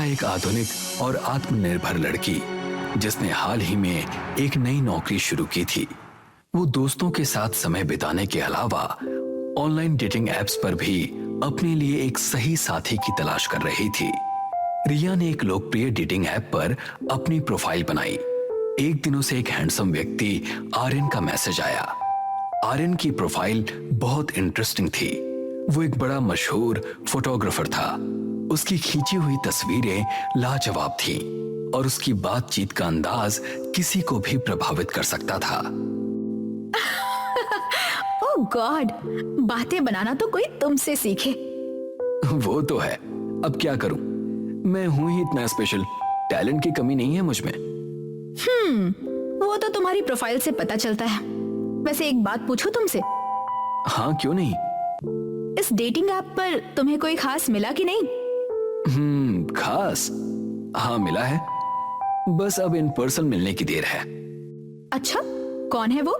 एक आधुनिक और आत्मनिर्भर लड़की जिसने हाल ही में एक नई नौकरी शुरू की थी। वो दोस्तों के साथ समय बिताने के अलावा ऑनलाइन डेटिंग एप्स पर भी अपने लिए एक सही साथी की तलाश कर रही थी। रिया ने एक लोकप्रिय डेटिंग ऐप पर अपनी प्रोफाइल बनाई। एक दिन उसे एक हैंडसम व्यक्ति आर्यन का मैसेज आया। आर्यन की प्रोफाइल बहुत इंटरेस्टिंग थी। वो एक बड़ा मशहूर फोटोग्राफर था। उसकी खींची हुई तस्वीरें लाजवाब थीं और उसकी बातचीत का अंदाज किसी को भी प्रभावित कर सकता था। ओह गॉड, बातें बनाना तो कोई तुमसे सीखे। वो तो है, अब क्या करूं? मैं हूं ही इतना स्पेशल, टैलेंट की कमी नहीं है मुझ में। वो तो तुम्हारी प्रोफाइल से पता चलता है। वैसे एक बात पूछूं तुमसे? हाँ, क्यों नहीं। इस डेटिंग ऐप पर तुम्हें कोई खास मिला कि नहीं? खास? हाँ, मिला है। बस अब इन पर्सन मिलने की देर है। अच्छा, कौन है वो?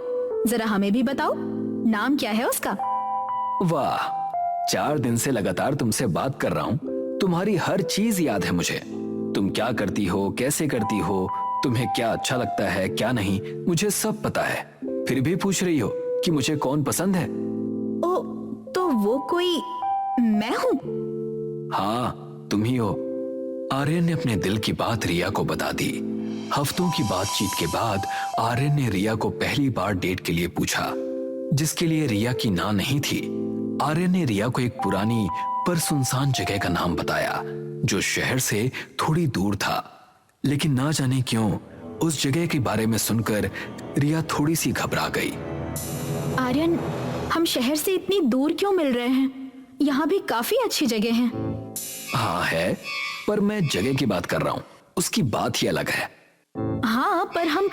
जरा हमें भी बताओ। नाम क्या है उसका? वाह, 4 दिन से लगातार तुमसे बात कर रहा हूँ। तुम्हारी हर चीज याद है मुझे। तुम क्या करती हो, कैसे करती हो, तुम्हें क्या अच्छा लगता है, क्या नहीं, मुझे सब पता है। फिर भी पूछ रही हो कि मुझे कौन पसंद है। ओ, तो वो कोई मैं हूँ? हाँ, तुम ही हो। आर्यन ने अपने दिल की बात रिया को बता दी। हफ्तों की बातचीत के बाद आर्यन ने रिया को पहली बार डेट के लिए पूछा, जिसके लिए रिया की ना नहीं थी। आर्यन ने रिया को एक पुरानी पर सुनसान जगह का नाम बताया जो शहर से थोड़ी दूर था। लेकिन ना जाने क्यों उस जगह के बारे में सुनकर रिया थोड़ी सी घबरा गई। आर्यन, हम शहर से इतनी दूर क्यों मिल रहे हैं? यहाँ भी काफी अच्छी जगह है। हाँ है, पर मैं जगह की बात कर रहा हूँ, उसकी बात ही अलग है। हाँ, पर हम...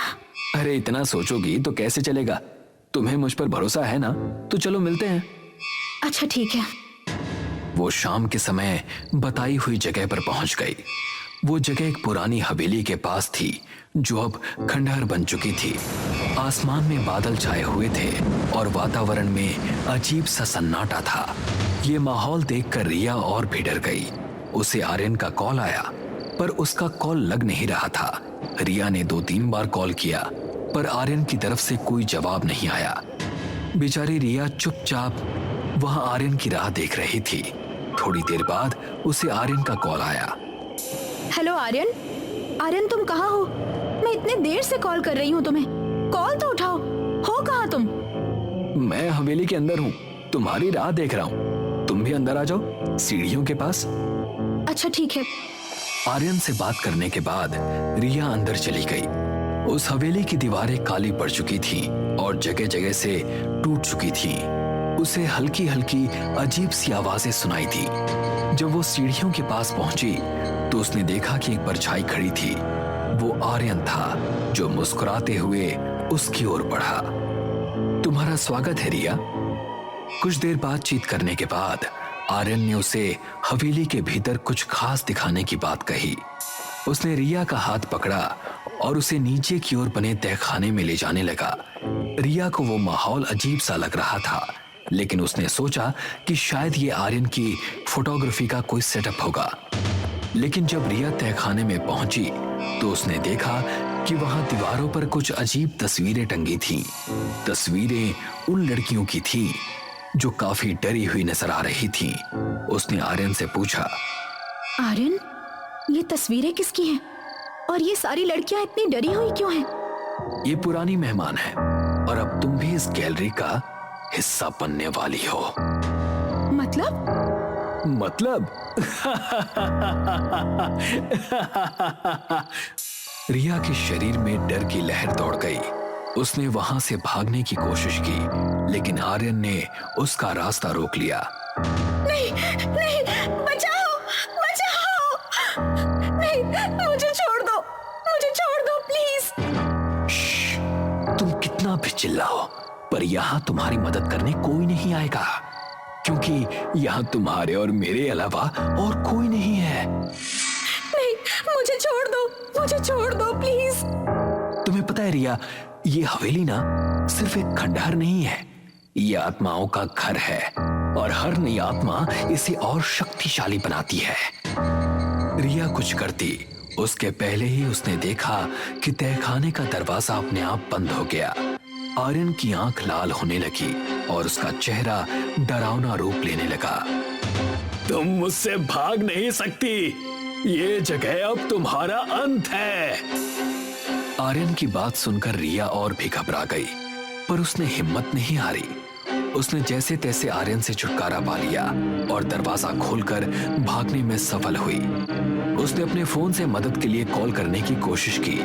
अरे इतना सोचोगी तो कैसे चलेगा? तुम्हें मुझ पर भरोसा है ना? तो चलो मिलते हैं। अच्छा ठीक है। वो शाम के समय बताई हुई जगह पर पहुंच गई। वो जगह एक पुरानी हवेली के पास थी जो अब खंडहर बन चुकी थी। आसमान में बादल छाए हुए थे और वातावरण में अजीब सा सन्नाटा था। ये माहौल देखकर रिया और भी डर गई। उसे आर्यन का कॉल आया, पर उसका कॉल लग नहीं रहा था। रिया ने 2-3 बार कॉल किया, पर आर्यन की तरफ से कोई जवाब नहीं आया। बेचारी रिया चुपचाप वहां आर्यन की राह देख रही थी। थोड़ी देर बाद उसे आर्यन का कॉल आया। हेलो आर्यन। आर्यन, तुम कहाँ हो? मैं इतने देर से कॉल कर रही हूँ तुम्हें। कॉल तो उठाओ। हो कहाँ तुम? मैं हवेली के अंदर हूँ, तुम्हारी राह देख रहा हूँ। तुम भी अंदर आ जाओ, सीढ़ियों के पास। अच्छा ठीक है। आर्यन से बात करने के बाद रिया अंदर चली गई। उस हवेली की दीवारें काली पड़ चुकी थीं और जगह जगह से टूट चुकी थीं। उसे हल्की हल्की अजीब सी आवाजें सुनाई थी। जब वो सीढ़ियों के पास पहुंची तो उसने देखा कि एक परछाई खड़ी थी। वो आर्यन था जो मुस्कुराते हुए उसकी ओर बढ़ा। तुम्हारा स्वागत है रिया। कुछ देर बातचीत करने के बाद आर्यन ने उसे हवेली के भीतर कुछ खास दिखाने की बात कही। उसने रिया का हाथ पकड़ा और उसे नीचे की ओर बने तहखाने में ले जाने लगा। रिया को वो माहौल अजीब सा लग रहा था, लेकिन उसने सोचा कि शायद ये आर्यन की फोटोग्राफी का कोई सेटअप होगा। लेकिन जब रिया तहखाने में पहुंची तो उसने देखा कि वहां दीवारों पर कुछ अजीब तस्वीरें टंगी थीं। तस्वीरें उन लड़कियों की थीं जो काफी डरी हुई नजर आ रही थीं। उसने आर्यन से पूछा, आर्यन, ये तस्वीरें किसकी हैं? और ये सारी लड़कियां इतनी डरी हुई क्यों हैं? ये पुरानी मेहमान है और अब तुम भी इस गैलरी का हिस्सा बनने वाली हो। मतलब? रिया के शरीर में डर की लहर दौड़ गई। उसने वहां से भागने की कोशिश की, लेकिन आर्यन ने उसका रास्ता रोक लिया। नहीं, नहीं, बचाओ, बचाओ! नहीं, मुझे छोड़ दो प्लीज। तुम कितना भी चिल्लाओ, पर यहाँ तुम्हारी मदद करने कोई नहीं आएगा, क्योंकि यहाँ तुम्हारे और मेरे अलावा और कोई नहीं है। नहीं, मुझे छोड़ दो प्लीज। तुम्हें पता है रिया, ये हवेली ना सिर्फ एक खंडहर नहीं है, ये आत्माओं का घर है और हर नई आत्मा इसे और शक्तिशाली बनाती है। रिया कुछ करती उसके पहले ही उसने देखा कि तहखाने का दरवाजा अपने आप बंद हो गया। आर्यन की आंख लाल होने लगी और उसका चेहरा डरावना रूप लेने लगा। तुम मुझसे भाग नहीं सकती, ये जगह अब तुम्हारा अंत है। आर्यन की बात सुनकर रिया और भी घबरा गई, पर उसने हिम्मत नहीं हारी। उसने जैसे तैसे आर्यन से छुटकारा पा लिया और दरवाजा खोलकर भागने में सफल हुई। उसने अपने फोन से मदद के लिए कॉल करने की कोशिश की,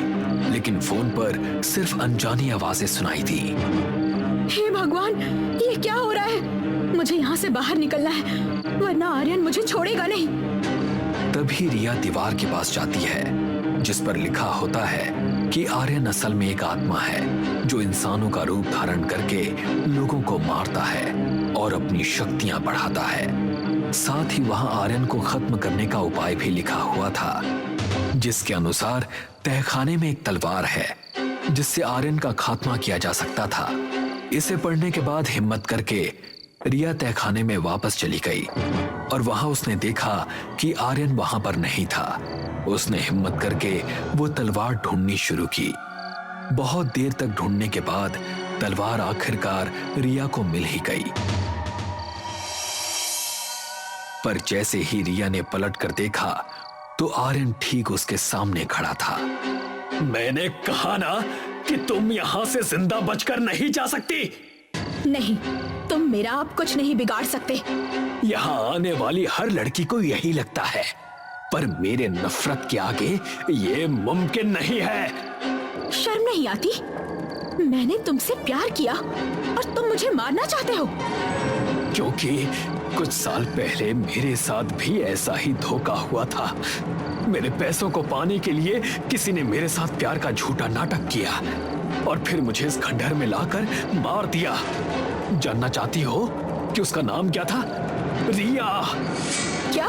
लेकिन फोन पर सिर्फ अनजानी आवाजें सुनाई दी। हे भगवान, ये क्या हो रहा है? मुझे यहाँ से बाहर निकलना है, वरना आर्यन मुझे छोड़ेगा नहीं। तभी रिया दीवार के पास जाती है, जिस पर लिखा होता है कि आर्यन असल में एक आत्मा है जो इंसानों का रूप धारण करके लोगों को मारता है और अपनी शक्तियां बढ़ाता है। साथ ही वहां आर्यन को खत्म करने का उपाय भी लिखा हुआ था, जिसके अनुसार तहखाने में एक तलवार है जिससे आर्यन का खात्मा किया जा सकता था। इसे पढ़ने के बाद हिम्मत करके रिया तहखाने में वापस चली गई और वहां उसने देखा कि आर्यन वहां पर नहीं था। उसने हिम्मत करके वो तलवार ढूंढनी शुरू की। बहुत देर तक ढूंढने के बाद तलवार आखिरकार रिया को मिल ही गई। पर जैसे ही रिया ने पलट कर देखा तो आर्यन ठीक उसके सामने खड़ा था। मैंने कहा ना कि तुम यहां से जिंदा बचकर नहीं जा सकती। नहीं, तुम मेरा अब कुछ नहीं बिगाड़ सकते। यहाँ आने वाली हर लड़की को यही लगता है, पर मेरे नफरत के आगे ये मुमकिन नहीं है। शर्म नहीं आती? मैंने तुमसे प्यार किया और तुम मुझे मारना चाहते हो? क्योंकि कुछ साल पहले मेरे साथ भी ऐसा ही धोखा हुआ था। मेरे पैसों को पाने के लिए किसी ने मेरे साथ प्यार का झूठा नाटक किया और फिर मुझे इस खंडहर में लाकर मार दिया। जानना चाहती हो कि उसका नाम क्या था? रिया। क्या?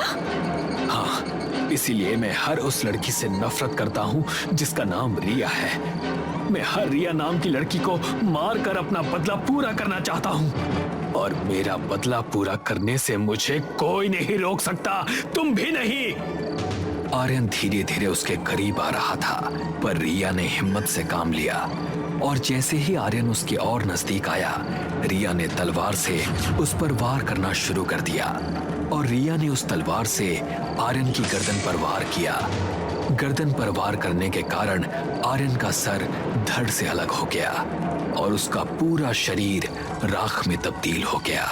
हाँ, इसीलिए मैं हर उस लड़की से नफरत करता हूँ जिसका नाम रिया है। मैं हर रिया नाम की लड़की को मारकर अपना बदला पूरा करना चाहता हूँ, और मेरा बदला पूरा करने से मुझे कोई नहीं रोक सकता, तुम भी नहीं। आर्यन धीरे धीरे उसके करीब आ रहा था, पर रिया ने हिम्मत से काम लिया और जैसे ही आर्यन उसके और नजदीक आया, रिया ने तलवार से उस पर वार करना शुरू कर दिया और रिया ने उस तलवार से आर्यन की गर्दन पर वार किया। गर्दन पर वार करने के कारण आर्यन का सर धड़ से अलग हो गया और उसका पूरा शरीर राख में तब्दील हो गया।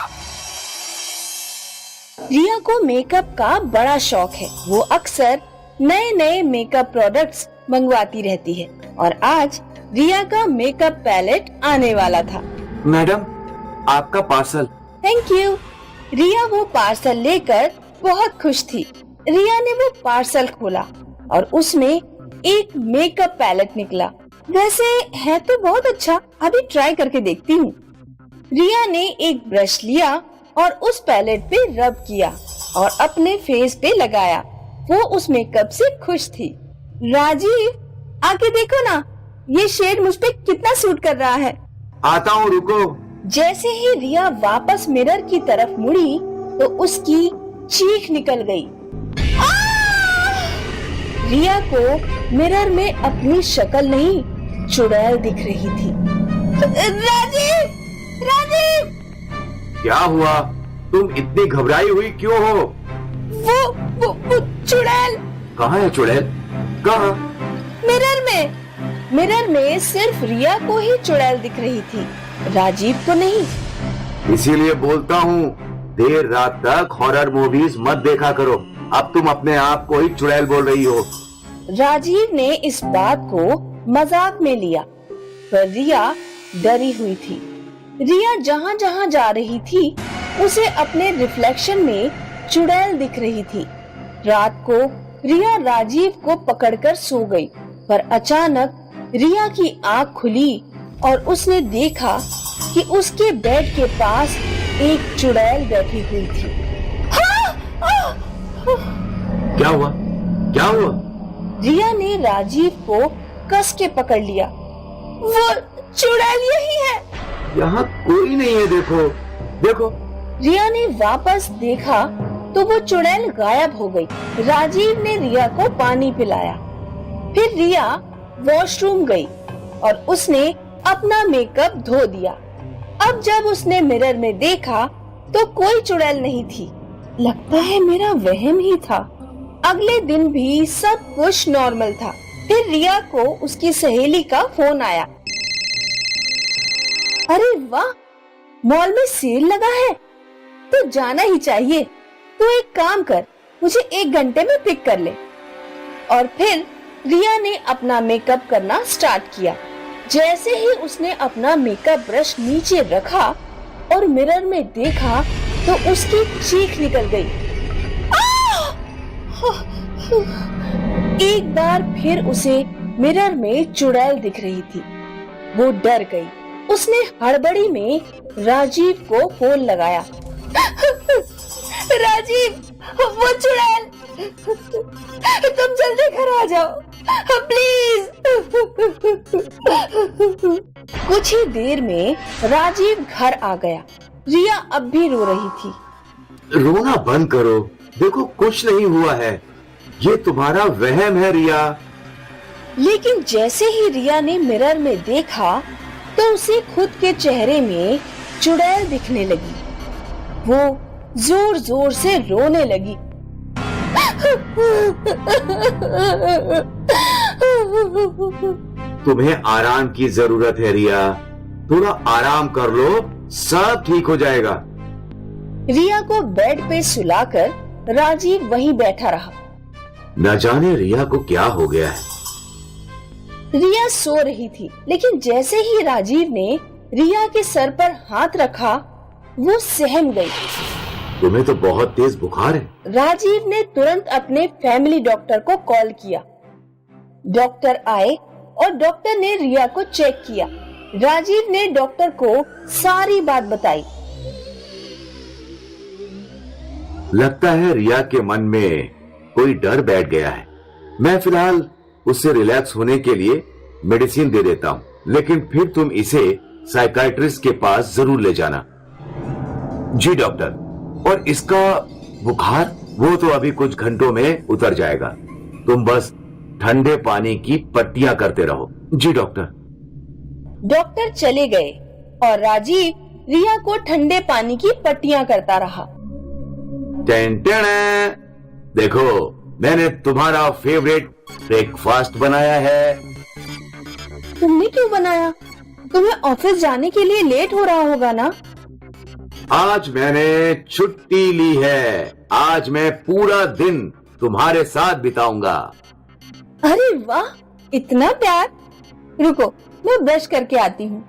रिया को मेकअप का बड़ा शौक है। वो अक्सर नए नए मेकअप प्रोडक्ट्स मंगवाती रहती है और आज रिया का मेकअप पैलेट आने वाला था। मैडम, आपका पार्सल। Thank you. रिया वो पार्सल लेकर बहुत खुश थी। रिया ने वो पार्सल खोला और उसमें एक मेकअप पैलेट निकला। वैसे है तो बहुत अच्छा, अभी ट्राई करके देखती हूँ। रिया ने एक ब्रश लिया और उस पैलेट पे रब किया और अपने फेस पे लगाया। वो उस मेकअप से खुश थी। राजीव, आके देखो ना, ये शेड मुझ पे कितना सूट कर रहा है। आता हूँ, रुको। जैसे ही रिया वापस मिरर की तरफ मुड़ी तो उसकी चीख निकल गई। रिया को मिरर में अपनी शक्ल नहीं, चुड़ैल दिख रही थी। राजीव, राजीव! क्या हुआ? तुम इतनी घबराई हुई क्यों हो? वो चुड़ैल। कहाँ है चुड़ैल? कहाँ? मिरर में सिर्फ रिया को ही चुड़ैल दिख रही थी, राजीव को नहीं। इसीलिए बोलता हूँ, देर रात तक हॉरर मूवीज मत देखा करो। अब तुम अपने आप को ही चुड़ैल बोल रही हो। राजीव ने इस बात को मजाक में लिया, पर रिया डरी हुई थी। रिया जहाँ जहाँ जा रही थी उसे अपने रिफ्लेक्शन में चुड़ैल दिख रही थी। रात को रिया राजीव को पकड़कर सो गई, पर अचानक रिया की आंख खुली और उसने देखा कि उसके बेड के पास एक चुड़ैल बैठी हुई थी। क्या हुआ? क्या हुआ? रिया ने राजीव को कस के पकड़ लिया। वो चुड़ैल यही है। यहाँ कोई नहीं है, देखो देखो। रिया ने वापस देखा तो वो चुड़ैल गायब हो गई। राजीव ने रिया को पानी पिलाया। फिर रिया वॉशरूम गई और उसने अपना मेकअप धो दिया। अब जब उसने मिरर में देखा तो कोई चुड़ैल नहीं थी। लगता है मेरा वहम ही था। अगले दिन भी सब कुछ नॉर्मल था। फिर रिया को उसकी सहेली का फोन आया। अरे वाह, मॉल में सेल लगा है तो जाना ही चाहिए। तो एक काम कर, मुझे 1 घंटे में पिक कर ले। और फिर रिया ने अपना मेकअप करना स्टार्ट किया। जैसे ही उसने अपना मेकअप ब्रश नीचे रखा और मिरर में देखा तो उसकी चीख निकल गई। एक बार फिर उसे मिरर में चुड़ैल दिख रही थी। वो डर गई। उसने हड़बड़ी में राजीव को फोन लगाया। राजीव, वो चुड़ैल, तुम जल्दी घर आ जाओ प्लीज। कुछ ही देर में राजीव घर आ गया। रिया अब भी रो रही थी। रोना बंद करो, देखो कुछ नहीं हुआ है, ये तुम्हारा वहम है रिया। लेकिन जैसे ही रिया ने मिरर में देखा तो उसे खुद के चेहरे में चुड़ैल दिखने लगी। वो जोर जोर से रोने लगी। तुम्हें आराम की जरूरत है रिया, थोड़ा आराम कर लो, सब ठीक हो जाएगा। रिया को बेड पे सुलाकर राजीव वहीं बैठा रहा। न जाने रिया को क्या हो गया है। रिया सो रही थी, लेकिन जैसे ही राजीव ने रिया के सर पर हाथ रखा वो सहम गई। तुम्हें तो बहुत तेज बुखार है। राजीव ने तुरंत अपने फैमिली डॉक्टर को कॉल किया। डॉक्टर आए और डॉक्टर ने रिया को चेक किया। राजीव ने डॉक्टर को सारी बात बताई। लगता है रिया के मन में कोई डर बैठ गया है। मैं फिलहाल उससे रिलैक्स होने के लिए मेडिसिन दे देता हूँ, लेकिन फिर तुम इसे साइकाइट्रिस्ट के पास जरूर ले जाना। जी डॉक्टर। और इसका बुखार, वो तो अभी कुछ घंटों में उतर जाएगा, तुम बस ठंडे पानी की पट्टियां करते रहो। जी डॉक्टर। डॉक्टर चले गए और राजीव रिया को ठंडे पानी की पट्टियां करता रहा। देखो, मैंने तुम्हारा फेवरेट ब्रेकफास्ट बनाया है। तुमने क्यों बनाया? तुम्हें ऑफिस जाने के लिए लेट हो रहा होगा ना? आज मैंने छुट्टी ली है। आज मैं पूरा दिन तुम्हारे साथ बिताऊंगा। अरे वाह, इतना प्यार। रुको, मैं ब्रश करके आती हूँ।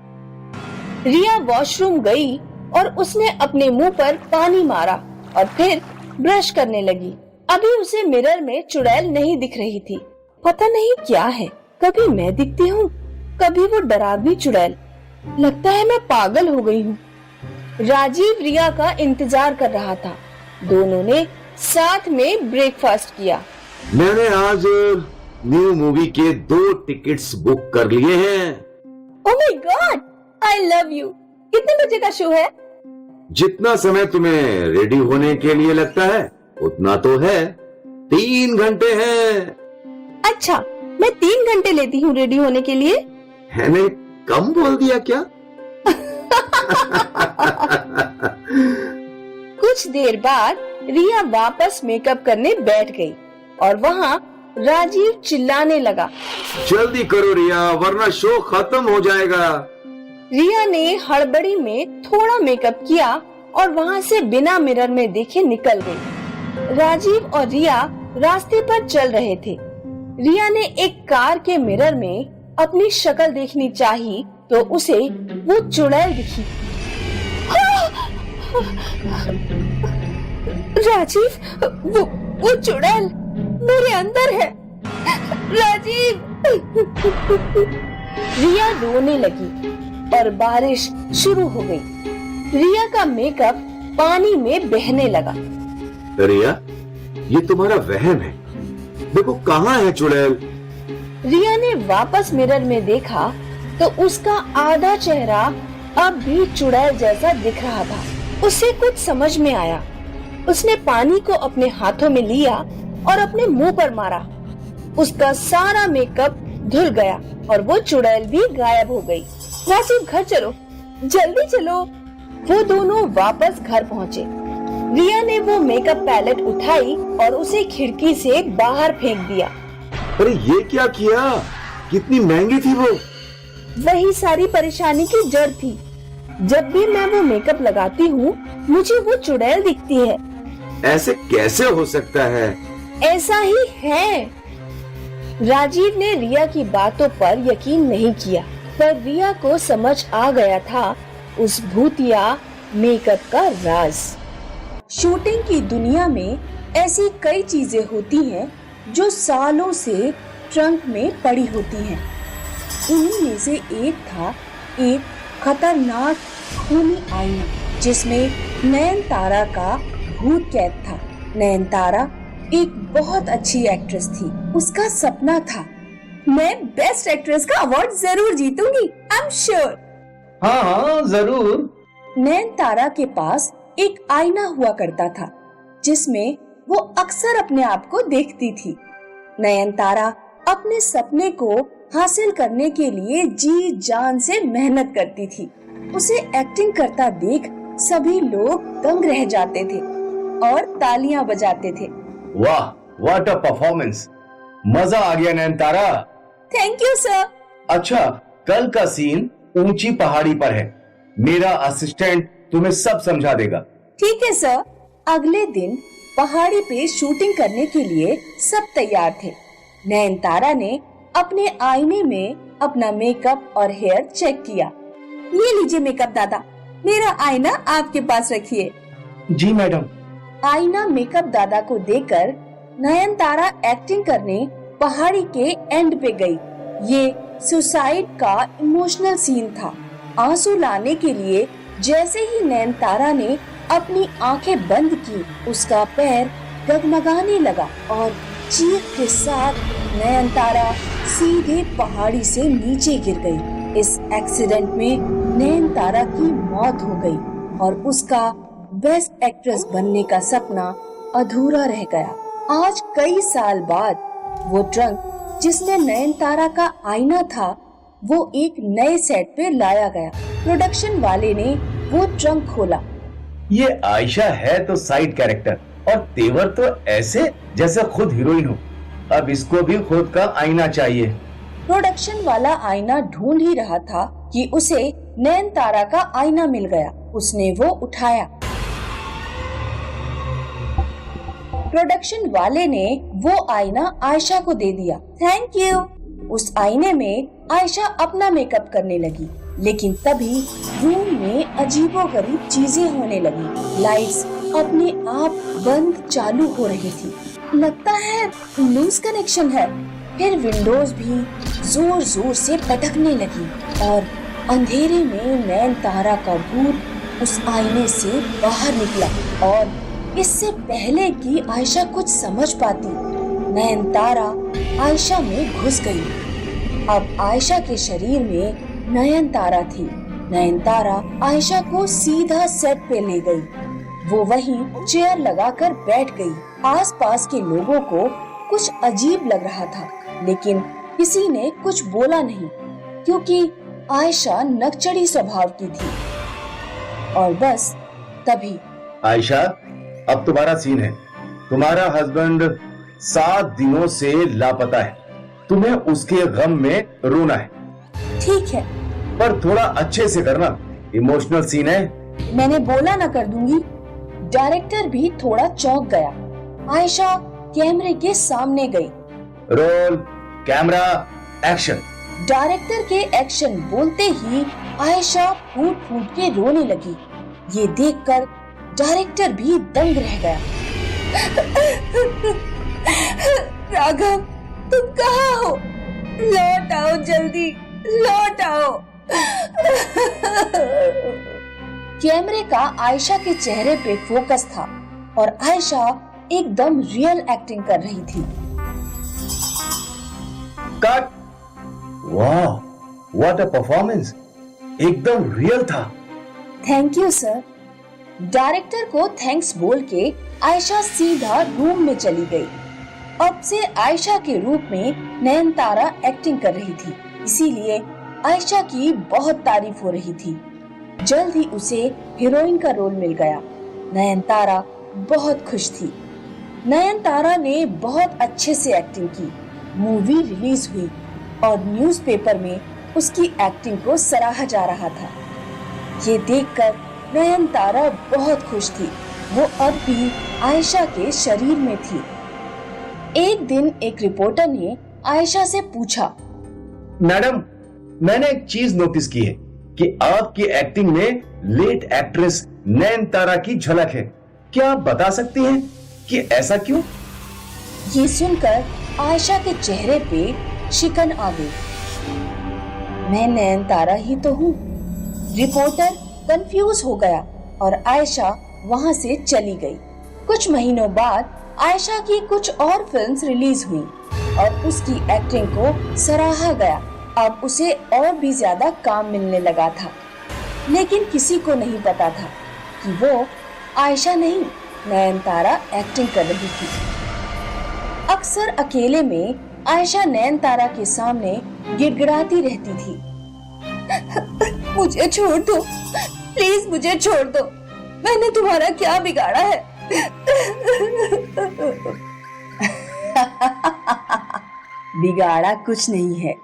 रिया वॉशरूम गई और उसने अपने मुंह पर पानी मारा और फिर ब्रश करने लगी। अभी उसे मिरर में चुड़ैल नहीं दिख रही थी। पता नहीं क्या है, कभी मैं दिखती हूँ, कभी वो डरावनी चुड़ैल। लगता है मैं पागल हो गई हूँ। राजीव रिया का इंतजार कर रहा था। दोनों ने साथ में ब्रेकफास्ट किया। मैंने आज न्यू मूवी के 2 टिकट्स बुक कर लिए हैं। Oh my God, I love you. कितने बजे का शो है? जितना समय तुम्हें रेडी होने के लिए लगता है उतना तो है। 3 घंटे हैं। अच्छा, मैं 3 घंटे लेती हूँ रेडी होने के लिए। मैंने कम बोल दिया क्या? कुछ देर बाद रिया वापस मेकअप करने बैठ गई और वहाँ राजीव चिल्लाने लगा। जल्दी करो रिया, वरना शो खत्म हो जाएगा। रिया ने हड़बड़ी में थोड़ा मेकअप किया और वहाँ से बिना मिरर में देखे निकल गई। राजीव और रिया रास्ते पर चल रहे थे। रिया ने एक कार के मिरर में अपनी शक्ल देखनी चाही तो उसे वो चुड़ैल दिखी। राजीव, वो चुड़ैल मेरे अंदर है। राजीव। रिया रोने लगी और बारिश शुरू हो गई। रिया का मेकअप पानी में बहने लगा। रिया, ये तुम्हारा वहम है। देखो कहाँ है चुड़ैल। रिया ने वापस मिरर में देखा तो उसका आधा चेहरा अब भी चुड़ैल जैसा दिख रहा था। उसे कुछ समझ में आया। उसने पानी को अपने हाथों में लिया और अपने मुंह पर मारा। उसका सारा मेकअप धुल गया और वो चुड़ैल भी गायब हो गई। राजीव, घर चलो, जल्दी चलो। वो दोनों वापस घर पहुँचे। रिया ने वो मेकअप पैलेट उठाई और उसे खिड़की से बाहर फेंक दिया। अरे ये क्या किया? कितनी महंगी थी वो? वही सारी परेशानी की जड़ थी। जब भी मैं वो मेकअप लगाती हूँ मुझे वो चुड़ैल दिखती है। ऐसे कैसे हो सकता है? ऐसा ही है। राजीव ने रिया की बातों पर यकीन नहीं किया, पर रिया को समझ आ गया था उस भूतिया मेकअप का राज। शूटिंग की दुनिया में ऐसी कई चीजें होती हैं जो सालों से ट्रंक में पड़ी होती हैं। इन्हीं में से एक था एक खतरनाक खूनी आईना जिसमें नयनतारा का भूत कैद था। नयनतारा एक बहुत अच्छी एक्ट्रेस थी। उसका सपना था, मैं बेस्ट एक्ट्रेस का अवार्ड जरूर जीतूंगी, आई एम श्योर। हाँ जरूर। नयनतारा के पास एक आईना हुआ करता था जिसमें वो अक्सर अपने आप को देखती थी। नयनतारा अपने सपने को हासिल करने के लिए जी जान से मेहनत करती थी। उसे एक्टिंग करता देख सभी लोग दंग रह जाते थे और तालियां बजाते थे। वाह, व्हाट अ परफॉर्मेंस, मजा आ गया नयनतारा। Thank you sir. अच्छा, कल का सीन ऊंची पहाड़ी पर है। मेरा असिस्टेंट तुम्हें सब समझा देगा। ठीक है सर। अगले दिन पहाड़ी पे शूटिंग करने के लिए सब तैयार थे। नयनतारा ने अपने आईने में अपना मेकअप और हेयर चेक किया। ये लीजिए मेकअप दादा, मेरा आईना आपके पास रखिए। जी मैडम। आईना मेकअप दादा को देकर नयनतारा एक्टिंग करने पहाड़ी के एंड पे गई। ये सुसाइड का इमोशनल सीन था। आंसू लाने के लिए जैसे ही नयनतारा ने अपनी आंखें बंद की, उसका पैर डगमगाने लगा और चीख के साथ नयनतारा सीधे पहाड़ी से नीचे गिर गई। इस एक्सीडेंट में नयनतारा की मौत हो गई और उसका बेस्ट एक्ट्रेस बनने का सपना अधूरा रह गया। आज कई साल बाद वो ट्रंक जिसमें नयनतारा का आईना था वो एक नए सेट पे लाया गया। प्रोडक्शन वाले ने वो ट्रंक खोला। ये आयशा है तो साइड कैरेक्टर और तेवर तो ऐसे जैसे खुद हीरोइन हो। अब इसको भी खुद का आईना चाहिए। प्रोडक्शन वाला आईना ढूंढ ही रहा था कि उसे नयनतारा का आईना मिल गया। उसने वो उठाया। प्रोडक्शन वाले ने वो आईना आयशा को दे दिया। Thank you. उस आईने में आयशा अपना मेकअप करने लगी, लेकिन तभी रूम में अजीबोगरीब चीजें होने लगी। लाइट्स अपने आप बंद चालू हो रही थी। लगता है लूज कनेक्शन है। फिर विंडोज भी जोर जोर से पटकने लगी और अंधेरे में नयनतारा का भूत उस आईने से बाहर निकला और इससे पहले कि आयशा कुछ समझ पाती, नयनतारा आयशा में घुस गई। अब आयशा के शरीर में नयनतारा थी। नयनतारा आयशा को सीधा सेट पे ले गई। वो वहीं चेयर लगाकर बैठ गई। आसपास के लोगों को कुछ अजीब लग रहा था, लेकिन किसी ने कुछ बोला नहीं क्योंकि आयशा नकचड़ी स्वभाव की थी। और बस तभी आयशा, अब तुम्हारा सीन है। तुम्हारा हस्बैंड 7 दिनों से लापता है। तुम्हें उसके गम में रोना है। ठीक है, पर थोड़ा अच्छे से करना, इमोशनल सीन है। मैंने बोला ना कर दूंगी। डायरेक्टर भी थोड़ा चौंक गया। आयशा कैमरे के सामने गई। Roll, camera, action. डायरेक्टर के एक्शन बोलते ही आयशा फूट फूट के रोने लगी। ये देखकर डायरेक्टर भी दंग रह गया। राघव, तुम कहाँ हो? लौट आओ, जल्दी लौट आओ। कैमरे का आयशा के चेहरे पे फोकस था और आयशा एकदम रियल एक्टिंग कर रही थी। कट। वाह, व्हाट अ परफॉर्मेंस, एकदम रियल था। Thank you sir. डायरेक्टर को थैंक्स बोल के आयशा सीधा रूम में चली गई। अब से आयशा के रूप में नयनतारा एक्टिंग कर रही थी, इसीलिए आयशा की बहुत तारीफ हो रही थी। जल्द ही उसे हीरोइन का रोल मिल गया। नयनतारा बहुत खुश थी। नयनतारा ने बहुत अच्छे से एक्टिंग की। मूवी रिलीज हुई और न्यूज़पेपर में उसकी एक्टिंग को सराहा जा रहा था। ये देखकर नयनतारा बहुत खुश थी। वो अब भी आयशा के शरीर में थी। एक दिन एक रिपोर्टर ने आयशा से पूछा, मैडम, मैंने एक चीज नोटिस की है कि आपकी एक्टिंग में लेट एक्ट्रेस नयनतारा की झलक है। क्या आप बता सकती हैं कि ऐसा क्यों? ये सुनकर आयशा के चेहरे पे शिकन आ गई। मैं नयनतारा ही तो हूँ। रिपोर्टर कंफ्यूज हो गया और आयशा वहाँ से चली गई। कुछ महीनों बाद आयशा की कुछ और फिल्म्स रिलीज हुई और उसकी एक्टिंग को सराहा गया। अब उसे और भी ज्यादा काम मिलने लगा था, लेकिन किसी को नहीं पता था कि वो आयशा नहीं, नयनतारा एक्टिंग कर रही थी। अक्सर अकेले में आयशा नयनतारा के सामने गिड़गिड़ाती रहती थी। मुझे छोड़ दो, प्लीज मुझे छोड़ दो, मैंने तुम्हारा क्या बिगाड़ा है? बिगाड़ा कुछ नहीं है,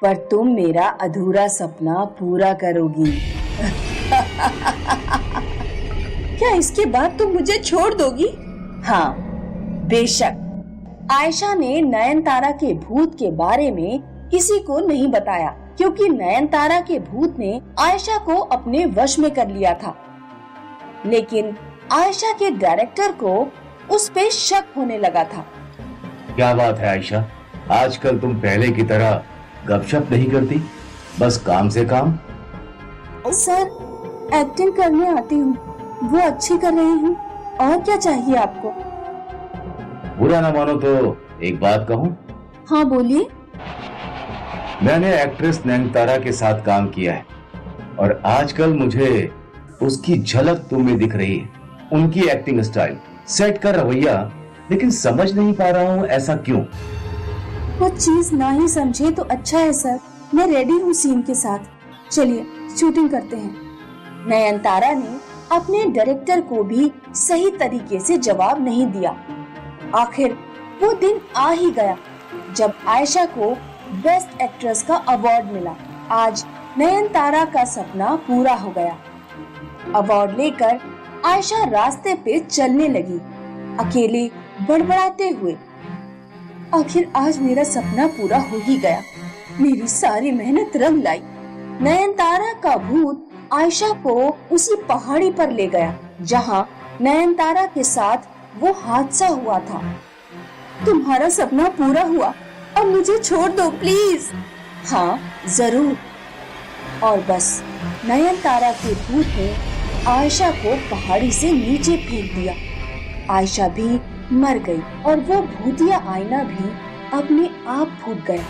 पर तुम मेरा अधूरा सपना पूरा करोगी। क्या इसके बाद तुम मुझे छोड़ दोगी? हाँ, बेशक। आयशा ने नयनतारा के भूत के बारे में किसी को नहीं बताया, क्योंकि नयनतारा के भूत ने आयशा को अपने वश में कर लिया था। लेकिन आयशा के डायरेक्टर को उस पे शक होने लगा था। क्या बात है आयशा, आजकल तुम पहले की तरह गपशप नहीं करती, बस काम से काम? सर, एक्टिंग करने आती हूँ, वो अच्छी कर रही हूँ, और क्या चाहिए आपको? बुरा ना मानो तो एक बात कहूँ? हाँ बोलिए। मैंने एक्ट्रेस नयनतारा के साथ काम किया है और आजकल मुझे उसकी झलक तुम में दिख रही है। उनकी एक्टिंग स्टाइल, सेट का रवैया, लेकिन समझ नहीं पा रहा हूँ ऐसा क्यों। वो चीज ना ही समझे तो अच्छा है सर। मैं रेडी हूँ सीन के साथ, चलिए शूटिंग करते हैं। नयनतारा ने अपने डायरेक्टर को भी सही तरीके से जवाब नहीं दिया। आखिर वो दिन आ ही गया जब आयशा को बेस्ट एक्ट्रेस का अवार्ड मिला। आज नयनतारा का सपना पूरा हो गया। अवार्ड लेकर आयशा रास्ते पे चलने लगी, अकेले बड़बड़ाते हुए। आखिर आज मेरा सपना पूरा हो ही गया। मेरी सारी मेहनत रंग लाई। नयनतारा का भूत आयशा को उसी पहाड़ी पर ले गया जहाँ नयनतारा के साथ वो हादसा हुआ था। तुम्हारा सपना पूरा हुआ, अब मुझे छोड़ दो प्लीज। हाँ जरूर। और बस नयनतारा के भूत ने आयशा को पहाड़ी से नीचे फेंक दिया। आयशा भी मर गई और वो भूतिया आईना भी अपने आप फूट गया।